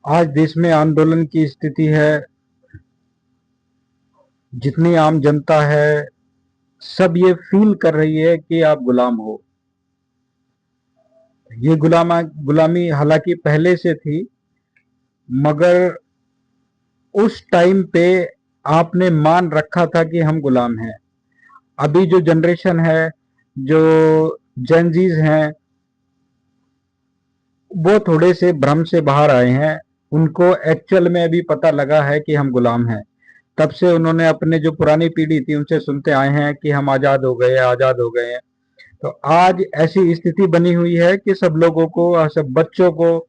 आज देश में आंदोलन की स्थिति है। जितनी आम जनता है सब ये फील कर रही है कि आप गुलाम हो। ये गुलामी हालांकि पहले से थी, मगर उस टाइम पे आपने मान रखा था कि हम गुलाम हैं। अभी जो जनरेशन है, जो जेनजीज हैं, वो थोड़े से भ्रम से बाहर आए हैं। उनको एक्चुअल में अभी पता लगा है कि हम गुलाम हैं। तब से उन्होंने अपने जो पुरानी पीढ़ी थी उनसे सुनते आए हैं कि हम आज़ाद हो गए, आज़ाद हो गए हैं। तो आज ऐसी स्थिति बनी हुई है कि सब लोगों को, सब बच्चों को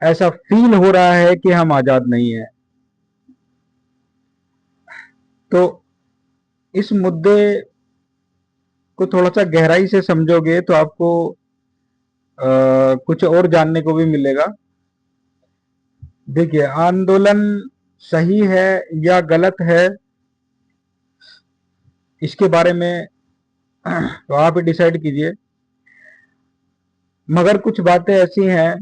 ऐसा फील हो रहा है कि हम आज़ाद नहीं है। तो इस मुद्दे को थोड़ा सा गहराई से समझोगे तो आपको कुछ और जानने को भी मिलेगा। देखिए, आंदोलन सही है या गलत है, इसके बारे में तो आप ही डिसाइड कीजिए। मगर कुछ बातें ऐसी हैं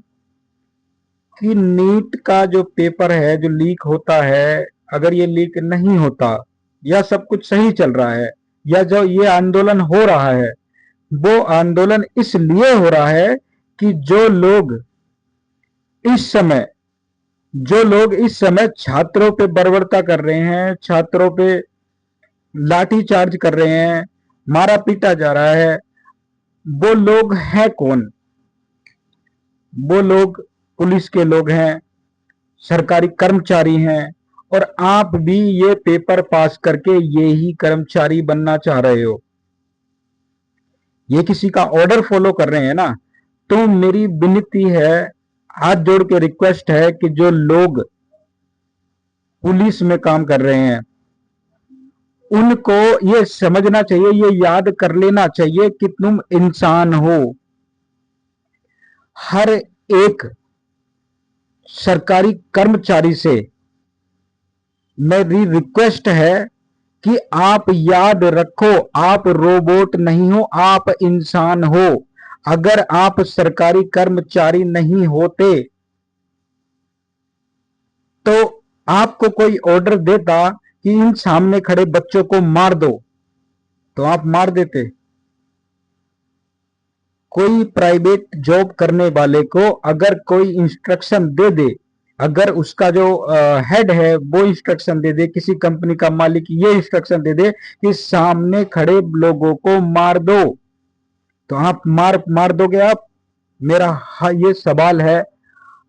कि नीट का जो पेपर है जो लीक होता है, अगर ये लीक नहीं होता या सब कुछ सही चल रहा है, या जो ये आंदोलन हो रहा है वो आंदोलन इसलिए हो रहा है कि इस समय इस समय छात्रों पे बर्बरता कर रहे हैं, छात्रों पे लाठी चार्ज कर रहे हैं, मारा पीटा जा रहा है, वो लोग हैं कौन? वो लोग पुलिस के लोग हैं, सरकारी कर्मचारी हैं। और आप भी ये पेपर पास करके ये ही कर्मचारी बनना चाह रहे हो, ये किसी का ऑर्डर फॉलो कर रहे हैं ना। तो मेरी विनती है, हाथ जोड़ के रिक्वेस्ट है कि जो लोग पुलिस में काम कर रहे हैं उनको ये समझना चाहिए, ये याद कर लेना चाहिए कि तुम इंसान हो। हर एक सरकारी कर्मचारी से मेरी रिक्वेस्ट है कि आप याद रखो, आप रोबोट नहीं हो, आप इंसान हो। अगर आप सरकारी कर्मचारी नहीं होते तो आपको कोई ऑर्डर देता कि इन सामने खड़े बच्चों को मार दो, तो आप मार देते। कोई प्राइवेट जॉब करने वाले को अगर कोई इंस्ट्रक्शन दे दे, अगर उसका जो हेड है वो इंस्ट्रक्शन दे दे, किसी कंपनी का मालिक ये इंस्ट्रक्शन दे दे कि सामने खड़े लोगों को मार दो, तो आप मार मार दोगे आप? मेरा ये सवाल है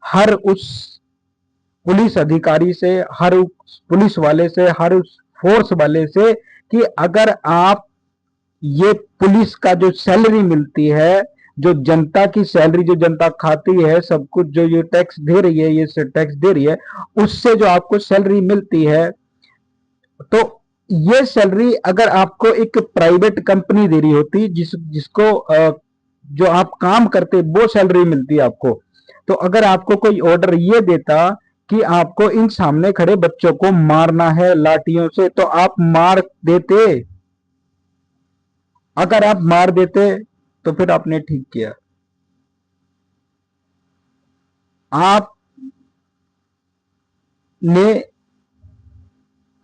हर उस पुलिस अधिकारी से, हर उस पुलिस वाले से, हर उस फोर्स वाले से कि अगर आप ये पुलिस का जो सैलरी मिलती है, जो जनता की सैलरी, जो जनता खाती है, सब कुछ जो ये टैक्स दे रही है, ये टैक्स दे रही है, उससे जो आपको सैलरी मिलती है, तो ये सैलरी अगर आपको एक प्राइवेट कंपनी दे रही होती, जिसको जो आप काम करते वो सैलरी मिलती है आपको, तो अगर आपको कोई ऑर्डर ये देता कि आपको इन सामने खड़े बच्चों को मारना है लाठियों से, तो आप मार देते। अगर आप मार देते तो फिर आपने ठीक किया। आपने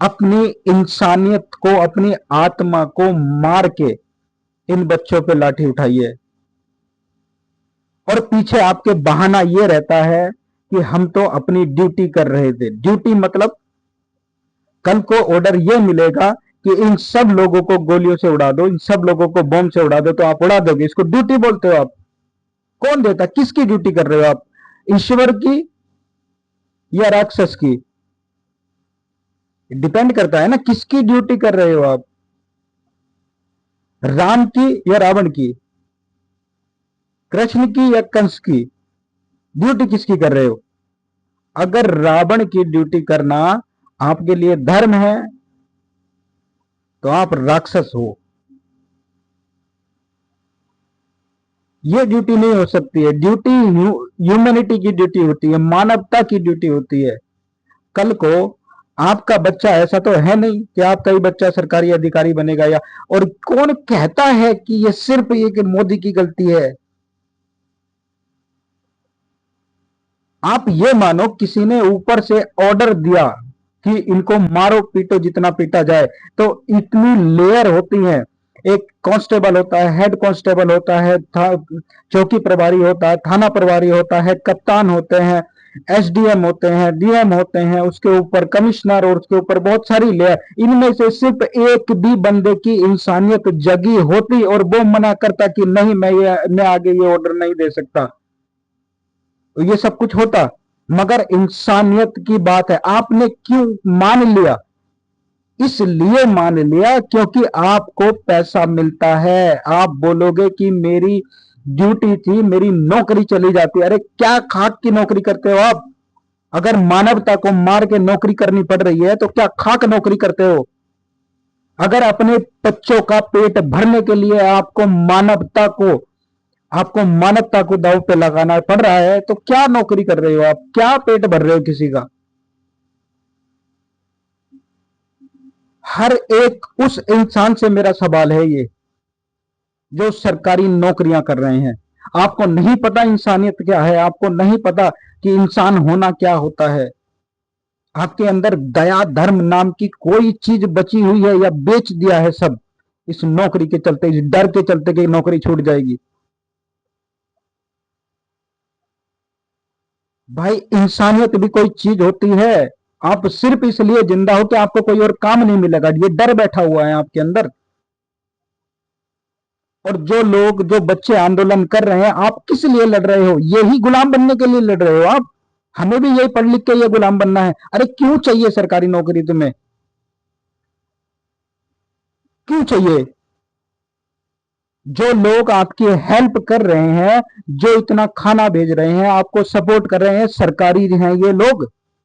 अपनी इंसानियत को, अपनी आत्मा को मार के इन बच्चों पे लाठी उठाई है। और पीछे आपके बहाना ये रहता है कि हम तो अपनी ड्यूटी कर रहे थे। ड्यूटी मतलब कल को ऑर्डर ये मिलेगा कि इन सब लोगों को गोलियों से उड़ा दो, इन सब लोगों को बम से उड़ा दो, तो आप उड़ा दोगे। इसको ड्यूटी बोलते हो आप? कौन देता? किसकी ड्यूटी कर रहे हो आप? ईश्वर की या राक्षस की? डिपेंड करता है ना किसकी ड्यूटी कर रहे हो आप, राम की या रावण की, कृष्ण की या कंस की? ड्यूटी किसकी कर रहे हो? अगर रावण की ड्यूटी करना आपके लिए धर्म है तो आप राक्षस हो। ये ड्यूटी नहीं हो सकती है। ड्यूटी ह्यूमैनिटी की ड्यूटी होती है, मानवता की ड्यूटी होती है। कल को आपका बच्चा, ऐसा तो है नहीं कि आपका ही बच्चा सरकारी अधिकारी बनेगा, या और कौन कहता है कि ये सिर्फ ये कि मोदी की गलती है? आप ये मानो किसी ने ऊपर से ऑर्डर दिया कि इनको मारो पीटो जितना पीटा जाए, तो इतनी लेयर होती है। एक कांस्टेबल होता है, हेड कांस्टेबल होता है, चौकी प्रभारी होता है, थाना प्रभारी होता है, कप्तान होते हैं, एसडीएम होते हैं, डीएम होते हैं, उसके ऊपर कमिश्नर और उसके ऊपर बहुत सारी लेयर। इनमें से सिर्फ एक भी बंदे की इंसानियत जगी होती और वो मना करता कि नहीं, मैं आगे ये ऑर्डर नहीं दे सकता, तो ये सब कुछ होता। मगर इंसानियत की बात है, आपने क्यों मान लिया? इसलिए मान लिया क्योंकि आपको पैसा मिलता है। आप बोलोगे कि मेरी ड्यूटी थी, मेरी नौकरी चली जाती। अरे क्या खाक की नौकरी करते हो आप? अगर मानवता को मार के नौकरी करनी पड़ रही है तो क्या खाक नौकरी करते हो? अगर अपने बच्चों का पेट भरने के लिए आपको मानवता को दांव पे लगाना पड़ रहा है, तो क्या नौकरी कर रहे हो आप? क्या पेट भर रहे हो किसी का? हर एक उस इंसान से मेरा सवाल है ये, जो सरकारी नौकरियां कर रहे हैं। आपको नहीं पता इंसानियत क्या है? आपको नहीं पता कि इंसान होना क्या होता है? आपके अंदर दया धर्म नाम की कोई चीज बची हुई है या बेच दिया है सब इस नौकरी के चलते, इस डर के चलते कि नौकरी छूट जाएगी? भाई इंसानियत भी कोई चीज होती है। आप सिर्फ इसलिए जिंदा हो कि आपको कोई और काम नहीं मिलेगा, ये डर बैठा हुआ है आपके अंदर। और जो लोग, जो बच्चे आंदोलन कर रहे हैं, आप किस लिए लड़ रहे हो? यही गुलाम बनने के लिए लड़ रहे हो आप? हमें भी यही पढ़ लिख के ये गुलाम बनना है? अरे क्यों चाहिए सरकारी नौकरी तुम्हें? क्यों चाहिए? जो लोग आपकी हेल्प कर रहे हैं, जो इतना खाना भेज रहे हैं, आपको सपोर्ट कर रहे हैं, सरकारी हैं ये लोग,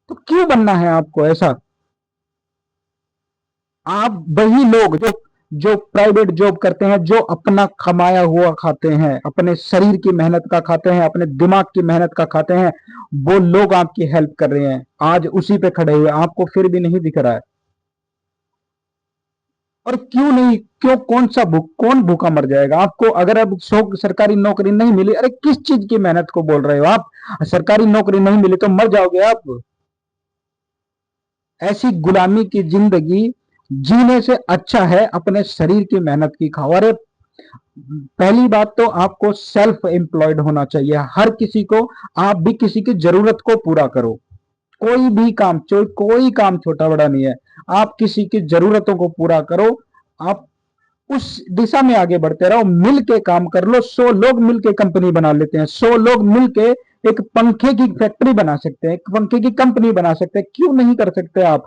तो क्यों बनना है आपको ऐसा? आप वही लोग जो जो प्राइवेट जॉब करते हैं, जो अपना कमाया हुआ खाते हैं, अपने शरीर की मेहनत का खाते हैं, अपने दिमाग की मेहनत का खाते हैं, वो लोग आपकी हेल्प कर रहे हैं, आज उसी पे खड़े हुए, आपको फिर भी नहीं दिख रहा है। और क्यों नहीं? क्यों? कौन भूखा मर जाएगा? आपको अगर अब सरकारी नौकरी नहीं मिली, अरे किस चीज की मेहनत को बोल रहे हो आप? सरकारी नौकरी नहीं मिली तो मर जाओगे आप? ऐसी गुलामी की जिंदगी जीने से अच्छा है अपने शरीर की मेहनत की खाओ। अरे पहली बात तो आपको सेल्फ एम्प्लॉयड होना चाहिए, हर किसी को। आप भी किसी की जरूरत को पूरा करो। कोई भी काम, कोई काम छोटा बड़ा नहीं है। आप किसी की जरूरतों को पूरा करो। आप उस दिशा में आगे बढ़ते रहो, मिल के काम कर लो। 100 लोग मिल के कंपनी बना लेते हैं, 100 लोग मिल के एक पंखे की फैक्ट्री बना सकते हैं, एक पंखे की कंपनी बना सकते हैं। क्यों नहीं कर सकते आप?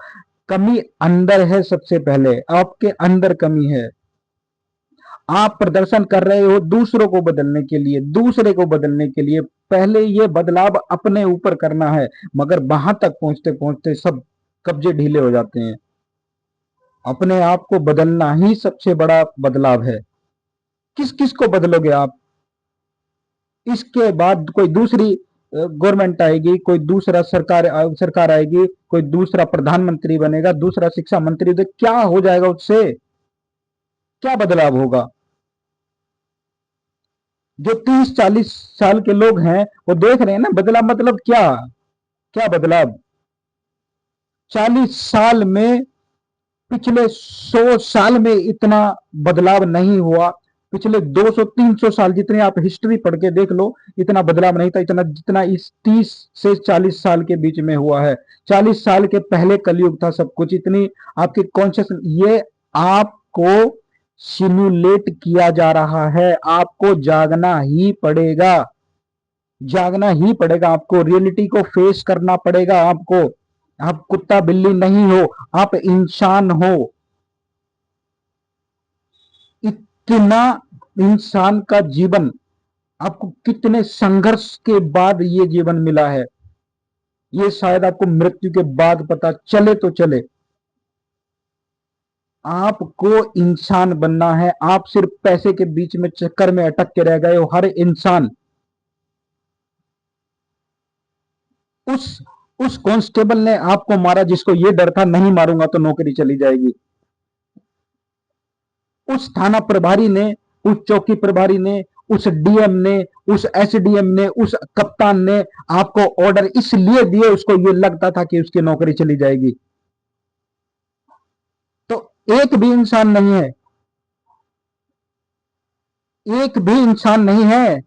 कमी अंदर है, सबसे पहले आपके अंदर कमी है। आप प्रदर्शन कर रहे हो दूसरों को बदलने के लिए, दूसरे को बदलने के लिए। पहले ये बदलाव अपने ऊपर करना है, मगर वहां तक पहुंचते पहुंचते सब कब्जे ढीले हो जाते हैं। अपने आप को बदलना ही सबसे बड़ा बदलाव है। किस किस को बदलोगे आप? इसके बाद कोई दूसरी गवर्नमेंट आएगी, कोई दूसरा सरकार आएगी, कोई दूसरा प्रधानमंत्री बनेगा, दूसरा शिक्षा मंत्री, तो क्या हो जाएगा उससे? क्या बदलाव होगा? जो 30-40 साल के लोग हैं वो देख रहे हैं ना बदलाव मतलब क्या? क्या बदलाव? 40 साल में, पिछले 100 साल में इतना बदलाव नहीं हुआ। पिछले 200-300 साल जितने आप हिस्ट्री पढ़ के देख लो, इतना बदलाव नहीं था, इतना जितना इस 30 से 40 साल के बीच में हुआ है। 40 साल के पहले कलयुग था सब कुछ। इतनी आपकी कॉन्शियस, ये आपको सिमुलेट किया जा रहा है। आपको जागना ही पड़ेगा, जागना ही पड़ेगा। आपको रियलिटी को फेस करना पड़ेगा आपको। आप कुत्ता बिल्ली नहीं हो, आप इंसान हो। इतना इंसान का जीवन, आपको कितने संघर्ष के बाद ये जीवन मिला है, ये शायद आपको मृत्यु के बाद पता चले तो चले। आपको इंसान बनना है। आप सिर्फ पैसे के बीच में चक्कर में अटक के रह गए हो, हर इंसान। उस उस कांस्टेबल ने आपको मारा जिसको ये डर था नहीं मारूंगा तो नौकरी चली जाएगी। उस थाना प्रभारी ने, उस चौकी प्रभारी ने, उस डीएम ने, उस एसडीएम ने, उस कप्तान ने आपको ऑर्डर इसलिए दिए, उसको ये लगता था कि उसकी नौकरी चली जाएगी। तो एक भी इंसान नहीं है, एक भी इंसान नहीं है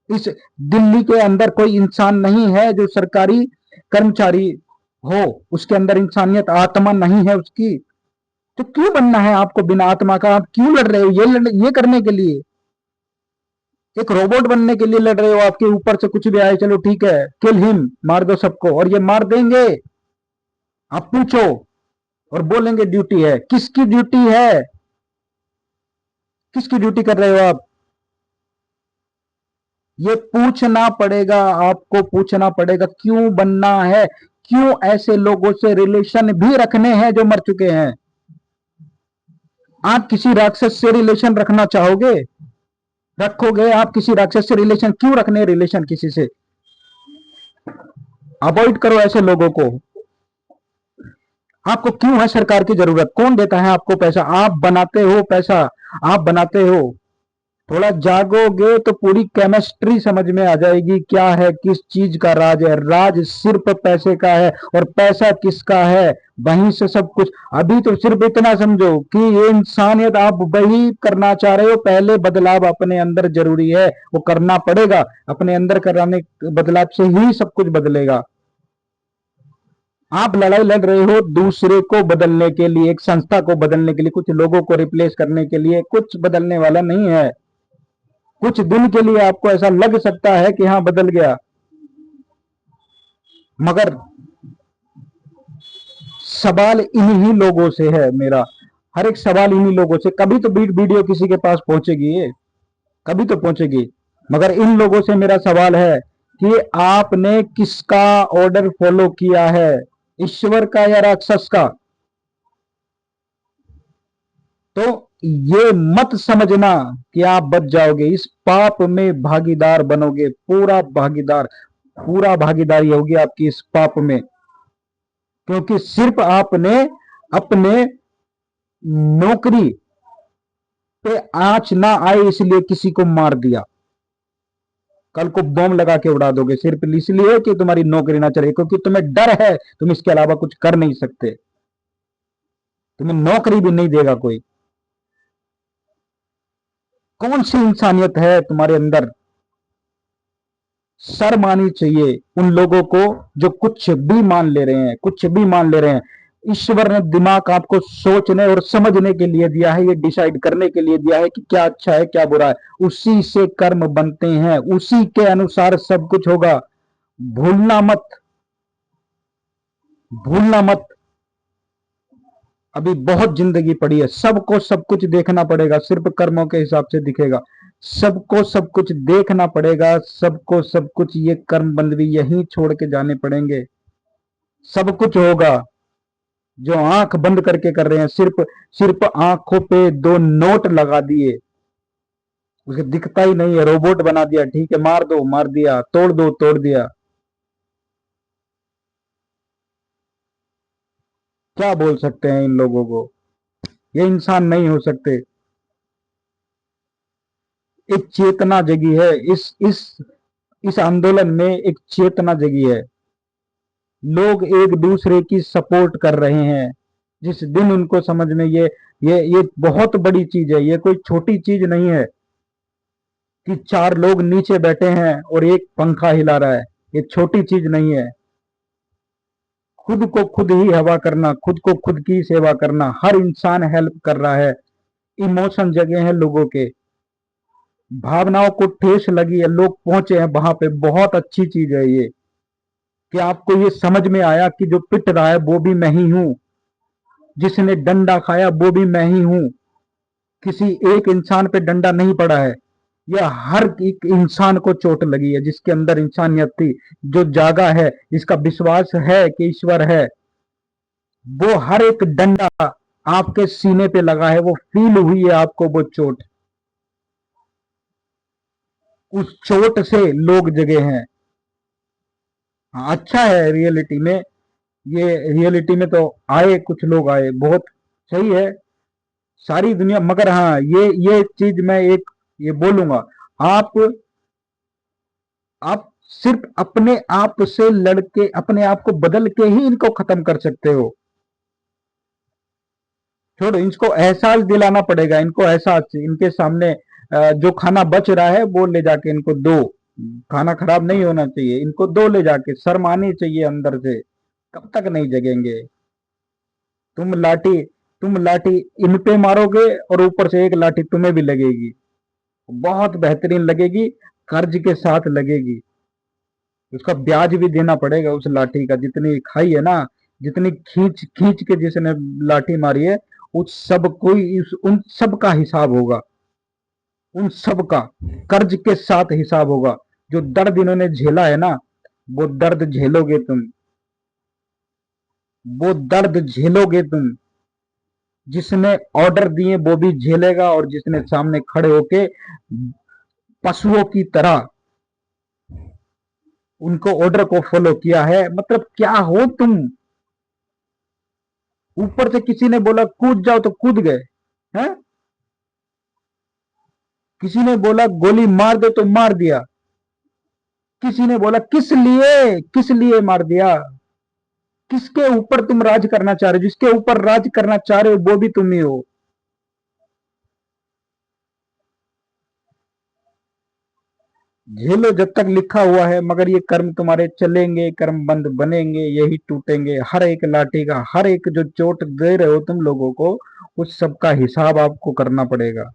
इस दिल्ली के अंदर, कोई इंसान नहीं है जो सरकारी कर्मचारी हो, उसके अंदर इंसानियत, आत्मा नहीं है उसकी। तो क्यों बनना है आपको बिना आत्मा का? आप क्यों लड़ रहे हो ये करने के लिए? एक रोबोट बनने के लिए लड़ रहे हो? आपके ऊपर से कुछ भी आए, चलो ठीक है, किल हिम, मार दो सबको, और ये मार देंगे। आप पूछो और बोलेंगे ड्यूटी है। किसकी ड्यूटी है? किसकी ड्यूटी कर रहे हो आप? ये पूछना पड़ेगा, आपको पूछना पड़ेगा क्यों बनना है, क्यों ऐसे लोगों से रिलेशन भी रखने हैं जो मर चुके हैं। आप किसी राक्षस से रिलेशन रखना चाहोगे? रखोगे? आप किसी राक्षस से रिलेशन क्यों रखने? रिलेशन किसी से अवॉइड करो ऐसे लोगों को। आपको क्यों है सरकार की जरूरत? कौन देता है आपको पैसा? आप बनाते हो पैसा, आप बनाते हो। थोड़ा जागोगे तो पूरी केमिस्ट्री समझ में आ जाएगी, क्या है, किस चीज का राज है। राज सिर्फ पैसे का है, और पैसा किसका है, वहीं से सब कुछ। अभी तो सिर्फ इतना समझो कि ये इंसानियत आप वही करना चाह रहे हो, पहले बदलाव अपने अंदर जरूरी है, वो करना पड़ेगा। अपने अंदर कराने बदलाव से ही सब कुछ बदलेगा। आप लड़ाई लड़ रहे हो दूसरे को बदलने के लिए, एक संस्था को बदलने के लिए, कुछ लोगों को रिप्लेस करने के लिए। कुछ बदलने वाला नहीं है। कुछ दिन के लिए आपको ऐसा लग सकता है कि हाँ बदल गया, मगर सवाल इन्हीं लोगों से है मेरा। हर एक सवाल इन्हीं लोगों से। कभी तो वीडियो किसी के पास पहुंचेगी, ये कभी तो पहुंचेगी। मगर इन लोगों से मेरा सवाल है कि आपने किसका ऑर्डर फॉलो किया है, ईश्वर का या राक्षस का? तो ये मत समझना कि आप बच जाओगे, इस पाप में भागीदार बनोगे, पूरा भागीदार, पूरा भागीदारी होगी आपकी इस पाप में। क्योंकि सिर्फ आपने अपने नौकरी पे आंच ना आए इसलिए किसी को मार दिया। कल को बम लगा के उड़ा दोगे सिर्फ इसलिए कि तुम्हारी नौकरी ना चले, क्योंकि तुम्हें डर है, तुम इसके अलावा कुछ कर नहीं सकते। तुम्हें नौकरी भी नहीं देगा कोई। कौन सी इंसानियत है तुम्हारे अंदर? शर्म आनी चाहिए उन लोगों को जो कुछ भी मान ले रहे हैं, कुछ भी मान ले रहे हैं। ईश्वर ने दिमाग आपको सोचने और समझने के लिए दिया है, ये डिसाइड करने के लिए दिया है कि क्या अच्छा है क्या बुरा है। उसी से कर्म बनते हैं, उसी के अनुसार सब कुछ होगा। भूलना मत, भूलना मत। अभी बहुत जिंदगी पड़ी है, सबको सब कुछ देखना पड़ेगा, सिर्फ कर्मों के हिसाब से दिखेगा। सबको सब कुछ देखना पड़ेगा, सबको सब कुछ, ये कर्म बंदवी यहीं छोड़ के जाने पड़ेंगे। सब कुछ होगा। जो आंख बंद करके कर रहे हैं, सिर्फ सिर्फ आंखों पे दो नोट लगा दिए, उसे दिखता ही नहीं है, रोबोट बना दिया, ठीक है मार दो मार दिया, तोड़ दो तोड़ दिया। क्या बोल सकते हैं इन लोगों को? ये इंसान नहीं हो सकते। एक चेतना जगी है इस आंदोलन में, एक चेतना जगी है। लोग एक दूसरे की सपोर्ट कर रहे हैं। जिस दिन उनको समझ में ये बहुत बड़ी चीज है, ये कोई छोटी चीज नहीं है कि चार लोग नीचे बैठे हैं और एक पंखा हिला रहा है। ये छोटी चीज नहीं है। खुद को खुद ही हवा करना, खुद को खुद की सेवा करना, हर इंसान हेल्प कर रहा है। इमोशन जगे हैं लोगों के, भावनाओं को ठेस लगी है, लोग पहुंचे हैं वहां पे। बहुत अच्छी चीज है ये कि आपको ये समझ में आया कि जो पिट रहा है वो भी मैं ही हूं, जिसने डंडा खाया वो भी मैं ही हूं। किसी एक इंसान पे डंडा नहीं पड़ा है, यह हर एक इंसान को चोट लगी है जिसके अंदर इंसानियत थी, जो जागा है, जिसका विश्वास है कि ईश्वर है। वो हर एक डंडा आपके सीने पे लगा है, वो फील हुई है आपको वो चोट। उस चोट से लोग जगे हैं। हाँ, अच्छा है रियलिटी में, ये रियलिटी में तो आए, कुछ लोग आए, बहुत सही है। सारी दुनिया, मगर हाँ ये चीज मैं एक ये बोलूंगा, आप आप सिर्फ अपने आप से लड़के, अपने आप को बदल के ही इनको खत्म कर सकते हो। छोड़ो, इनको एहसास दिलाना पड़ेगा, इनको एहसास, इनके सामने जो खाना बच रहा है वो ले जाके इनको दो। खाना खराब नहीं होना चाहिए, इनको दो ले जाके, शर्म आनी चाहिए अंदर से। कब तक नहीं जगेंगे? तुम लाठी तुम लाठी इन पे मारोगे और ऊपर से एक लाठी तुम्हें भी लगेगी, बहुत बेहतरीन लगेगी, कर्ज के साथ लगेगी। उसका ब्याज भी देना पड़ेगा उस लाठी का, जितनी खाई है ना, जितनी खींच खींच के जिसने लाठी मारी है, उस सब कोई, उन सब का हिसाब होगा, उन सब का कर्ज के साथ हिसाब होगा। जो दर्द इन्होंने झेला है ना, वो दर्द झेलोगे तुम, वो दर्द झेलोगे तुम। जिसने ऑर्डर दिए वो भी झेलेगा, और जिसने सामने खड़े होके पशुओं की तरह उनको ऑर्डर को फॉलो किया है। मतलब क्या हो तुम? ऊपर से किसी ने बोला कूद जाओ तो कूद गए हैं, किसी ने बोला गोली मार दो तो मार दिया, किसी ने बोला किस लिए मार दिया। किसके ऊपर तुम राज करना चाह रहे हो? जिसके ऊपर राज करना चाह रहे हो वो भी तुम ही हो। झेलो जब तक लिखा हुआ है, मगर ये कर्म तुम्हारे चलेंगे, कर्म बंद बनेंगे, यही टूटेंगे। हर एक लाठी का, हर एक जो चोट दे रहे हो तुम लोगों को, उस सब का हिसाब आपको करना पड़ेगा।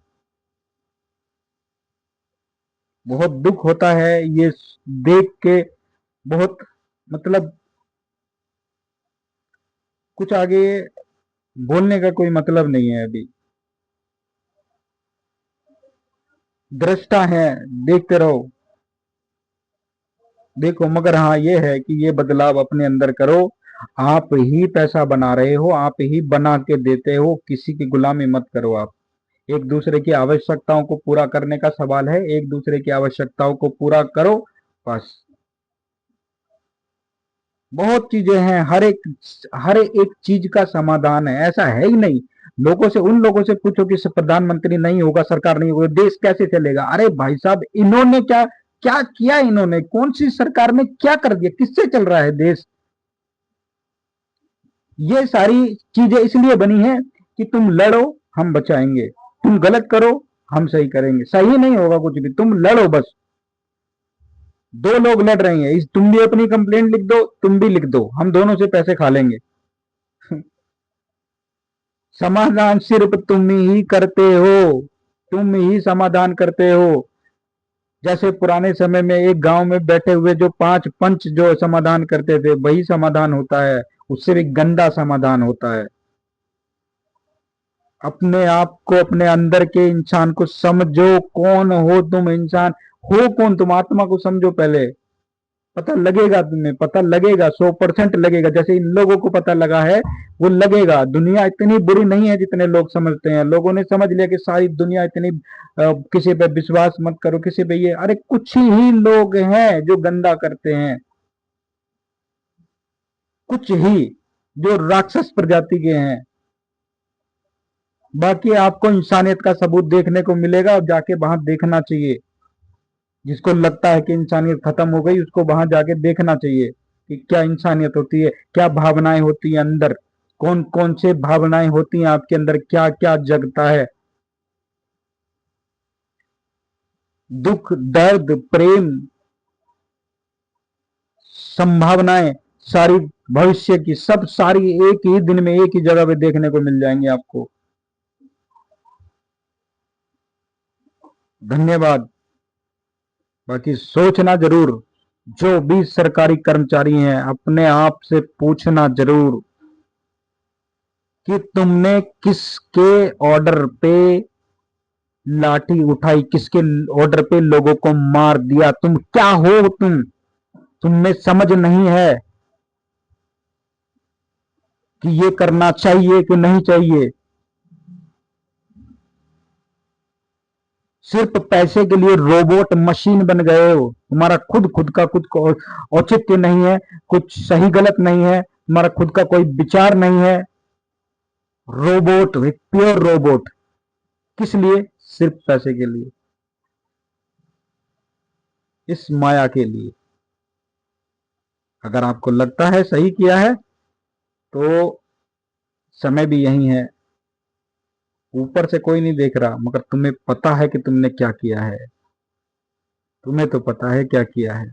बहुत दुख होता है ये देख के, बहुत, मतलब कुछ आगे बोलने का कोई मतलब नहीं है अभी। दृष्टा है, देखते रहो, देखो। मगर हाँ ये है कि ये बदलाव अपने अंदर करो। आप ही पैसा बना रहे हो, आप ही बना के देते हो, किसी की गुलामी मत करो आप। एक दूसरे की आवश्यकताओं को पूरा करने का सवाल है, एक दूसरे की आवश्यकताओं को पूरा करो, बस। बहुत चीजें हैं, हर एक चीज का समाधान है, ऐसा है ही नहीं। लोगों से, उन लोगों से पूछो कि प्रधानमंत्री नहीं होगा, सरकार नहीं होगा, देश कैसे चलेगा? अरे भाई साहब, इन्होंने क्या क्या किया? इन्होंने कौन सी सरकार ने क्या कर दिया? किससे चल रहा है देश? ये सारी चीजें इसलिए बनी है कि तुम लड़ो, हम बचाएंगे, तुम गलत करो, हम सही करेंगे। सही नहीं होगा कुछ भी, तुम लड़ो बस। दो लोग लड़ रहे हैं, इस तुम भी अपनी कंप्लेंट लिख दो, तुम भी लिख दो, हम दोनों से पैसे खा लेंगे। समाधान सिर्फ तुम ही करते हो, तुम ही समाधान करते हो। जैसे पुराने समय में एक गांव में बैठे हुए जो पांच पंच जो समाधान करते थे, वही समाधान होता है, उससे भी गंदा समाधान होता है। अपने आप को, अपने अंदर के इंसान को समझो। कौन हो तुम? इंसान हो कौन तुम? आत्मा को समझो पहले, पता लगेगा तुम्हें, पता लगेगा, 100% लगेगा। जैसे इन लोगों को पता लगा है, वो लगेगा। दुनिया इतनी बुरी नहीं है जितने लोग समझते हैं। लोगों ने समझ लिया कि सारी दुनिया इतनी, किसी पे विश्वास मत करो, किसी पे ये, अरे कुछ ही लोग हैं जो गंदा करते हैं, कुछ ही जो राक्षस प्रजाति के हैं। बाकी आपको इंसानियत का सबूत देखने को मिलेगा, और जाके वहां देखना चाहिए। जिसको लगता है कि इंसानियत खत्म हो गई, उसको वहां जाके देखना चाहिए कि क्या इंसानियत होती है, क्या भावनाएं होती हैं अंदर, कौन कौन से भावनाएं होती हैं आपके अंदर, क्या क्या जगता है। दुख, दर्द, प्रेम, संभावनाएं, सारी भविष्य की, सब सारी एक ही दिन में एक ही जगह पे देखने को मिल जाएंगे आपको। धन्यवाद। बाकी सोचना जरूर, जो भी सरकारी कर्मचारी हैं, अपने आप से पूछना जरूर कि तुमने किसके ऑर्डर पे लाठी उठाई, किसके ऑर्डर पे लोगों को मार दिया? तुम क्या हो? तुम्हें समझ नहीं है कि ये करना चाहिए कि नहीं चाहिए। सिर्फ पैसे के लिए रोबोट मशीन बन गए हो। तुम्हारा खुद का कुछ औचित्य नहीं है, कुछ सही गलत नहीं है, तुम्हारा खुद का कोई विचार नहीं है। रोबोट, एक प्योर रोबोट। किस लिए? सिर्फ पैसे के लिए। इस माया के लिए। अगर आपको लगता है सही किया है तो समय भी यही है, ऊपर से कोई नहीं देख रहा, मगर तुम्हें पता है कि तुमने क्या किया है, तुम्हें तो पता है क्या किया है।